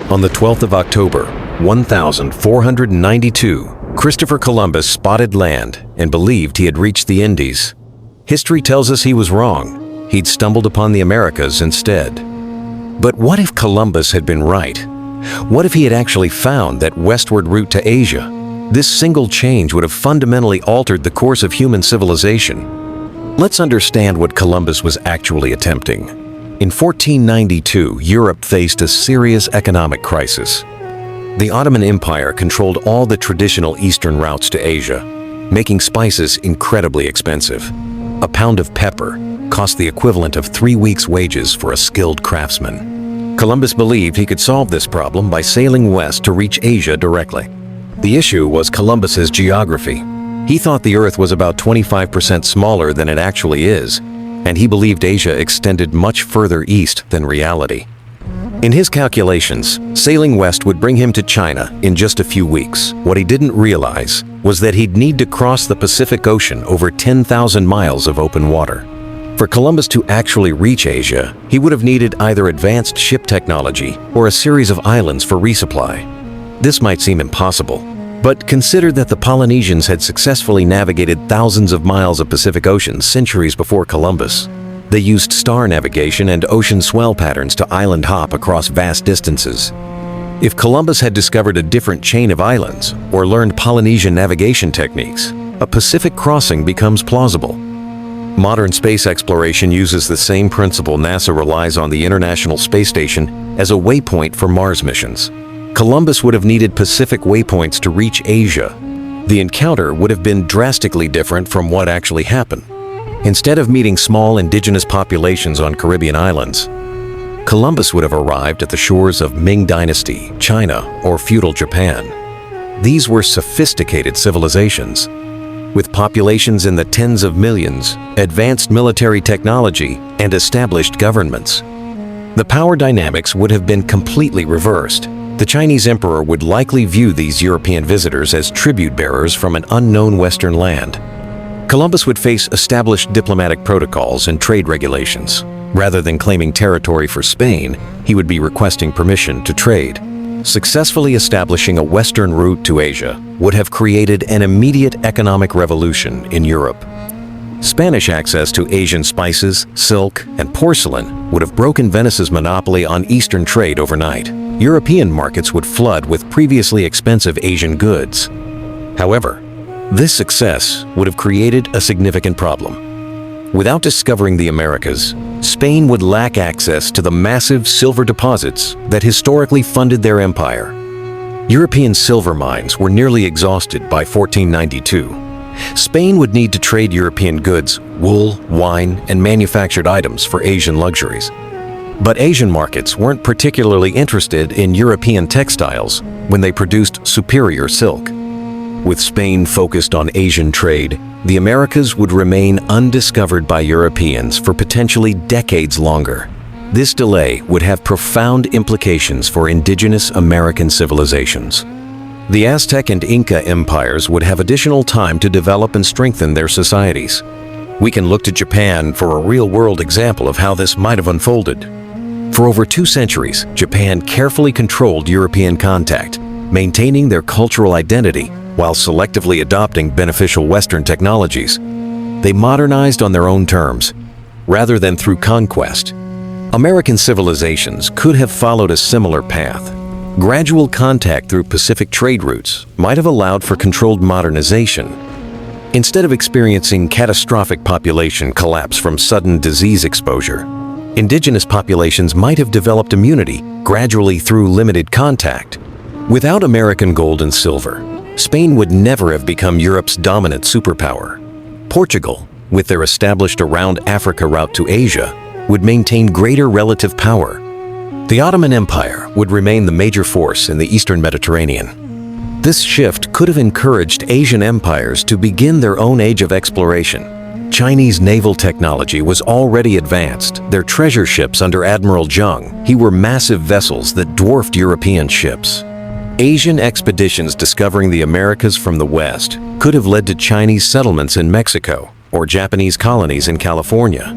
On the 12th of October, 1492, Christopher Columbus spotted land and believed he had reached the Indies. History tells us he was wrong. He'd stumbled upon the Americas instead. But what if Columbus had been right? What if he had actually found that westward route to Asia? This single change would have fundamentally altered the course of human civilization. Let's understand what Columbus was actually attempting. In 1492, Europe faced a serious economic crisis. The Ottoman Empire controlled all the traditional eastern routes to Asia, making spices incredibly expensive. A pound of pepper cost the equivalent of 3 weeks' wages for a skilled craftsman. Columbus believed he could solve this problem by sailing west to reach Asia directly. The issue was Columbus's geography. He thought the Earth was about 25% smaller than it actually is, and he believed Asia extended much further east than reality. In his calculations, sailing west would bring him to China in just a few weeks. What he didn't realize was that he'd need to cross the Pacific Ocean over 10,000 miles of open water. For Columbus to actually reach Asia, he would have needed either advanced ship technology or a series of islands for resupply. This might seem impossible, but consider that the Polynesians had successfully navigated thousands of miles of Pacific Ocean centuries before Columbus. They used star navigation and ocean swell patterns to island hop across vast distances. If Columbus had discovered a different chain of islands or learned Polynesian navigation techniques, a Pacific crossing becomes plausible. Modern space exploration uses the same principle NASA relies on the International Space Station as a waypoint for Mars missions. Columbus would have needed Pacific waypoints to reach Asia. The encounter would have been drastically different from what actually happened. Instead of meeting small indigenous populations on Caribbean islands, Columbus would have arrived at the shores of Ming Dynasty, China, or feudal Japan. These were sophisticated civilizations, with populations in the tens of millions, advanced military technology, and established governments. The power dynamics would have been completely reversed. The Chinese emperor would likely view these European visitors as tribute bearers from an unknown Western land. Columbus would face established diplomatic protocols and trade regulations. Rather than claiming territory for Spain, he would be requesting permission to trade. Successfully establishing a Western route to Asia would have created an immediate economic revolution in Europe. Spanish access to Asian spices, silk, and porcelain would have broken Venice's monopoly on Eastern trade overnight. European markets would flood with previously expensive Asian goods. However, this success would have created a significant problem. Without discovering the Americas, Spain would lack access to the massive silver deposits that historically funded their empire. European silver mines were nearly exhausted by 1492. Spain would need to trade European goods, wool, wine, and manufactured items for Asian luxuries. But Asian markets weren't particularly interested in European textiles when they produced superior silk. With Spain focused on Asian trade, the Americas would remain undiscovered by Europeans for potentially decades longer. This delay would have profound implications for indigenous American civilizations. The Aztec and Inca empires would have additional time to develop and strengthen their societies. We can look to Japan for a real-world example of how this might have unfolded. For over 2 centuries, Japan carefully controlled European contact, maintaining their cultural identity while selectively adopting beneficial Western technologies. They modernized on their own terms, rather than through conquest. American civilizations could have followed a similar path. Gradual contact through Pacific trade routes might have allowed for controlled modernization. Instead of experiencing catastrophic population collapse from sudden disease exposure, indigenous populations might have developed immunity gradually through limited contact. Without American gold and silver, Spain would never have become Europe's dominant superpower. Portugal, with their established around Africa route to Asia, would maintain greater relative power. The Ottoman Empire would remain the major force in the Eastern Mediterranean. This shift could have encouraged Asian empires to begin their own age of exploration. Chinese naval technology was already advanced. Their treasure ships under Admiral Zheng were massive vessels that dwarfed European ships. Asian expeditions discovering the Americas from the west could have led to Chinese settlements in Mexico or Japanese colonies in California.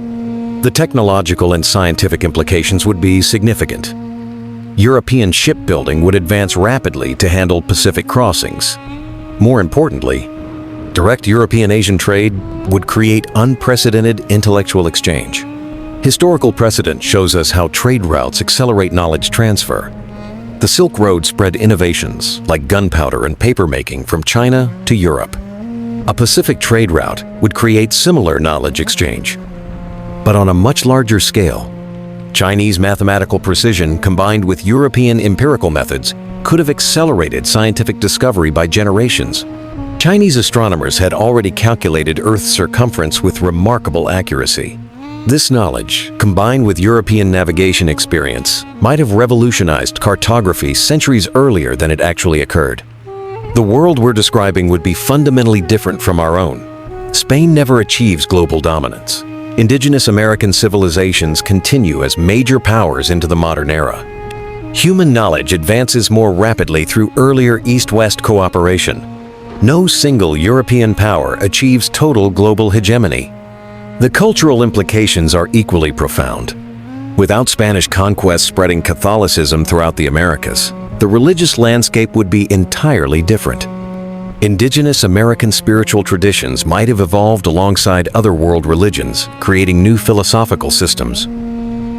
The technological and scientific implications would be significant. European shipbuilding would advance rapidly to handle Pacific crossings. More importantly, direct European-Asian trade would create unprecedented intellectual exchange. Historical precedent shows us how trade routes accelerate knowledge transfer. The Silk Road spread innovations like gunpowder and papermaking from China to Europe. A Pacific trade route would create similar knowledge exchange. But on a much larger scale, Chinese mathematical precision combined with European empirical methods could have accelerated scientific discovery by generations. Chinese astronomers had already calculated Earth's circumference with remarkable accuracy. This knowledge, combined with European navigation experience, might have revolutionized cartography centuries earlier than it actually occurred. The world we're describing would be fundamentally different from our own. Spain never achieves global dominance. Indigenous American civilizations continue as major powers into the modern era. Human knowledge advances more rapidly through earlier East-West cooperation. No single European power achieves total global hegemony. The cultural implications are equally profound. Without Spanish conquest spreading Catholicism throughout the Americas, the religious landscape would be entirely different. Indigenous American spiritual traditions might have evolved alongside other world religions, creating new philosophical systems.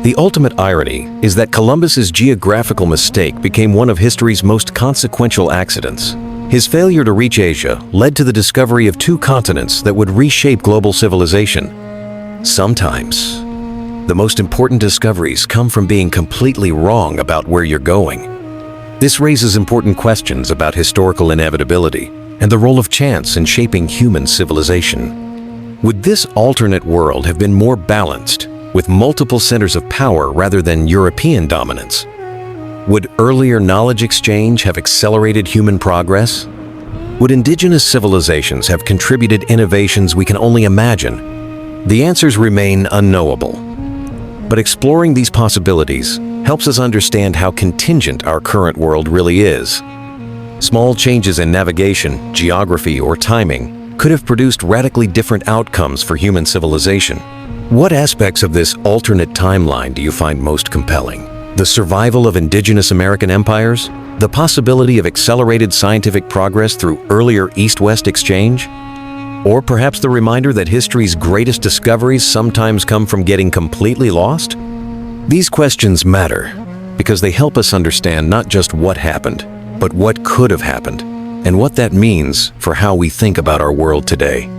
The ultimate irony is that Columbus's geographical mistake became one of history's most consequential accidents. His failure to reach Asia led to the discovery of two continents that would reshape global civilization. Sometimes, the most important discoveries come from being completely wrong about where you're going. This raises important questions about historical inevitability and the role of chance in shaping human civilization. Would this alternate world have been more balanced, with multiple centers of power rather than European dominance? Would earlier knowledge exchange have accelerated human progress? Would indigenous civilizations have contributed innovations we can only imagine? The answers remain unknowable. But exploring these possibilities helps us understand how contingent our current world really is. Small changes in navigation, geography, or timing could have produced radically different outcomes for human civilization. What aspects of this alternate timeline do you find most compelling? The survival of indigenous American empires? The possibility of accelerated scientific progress through earlier East-West exchange? Or perhaps the reminder that history's greatest discoveries sometimes come from getting completely lost? These questions matter because they help us understand not just what happened, but what could have happened, and what that means for how we think about our world today.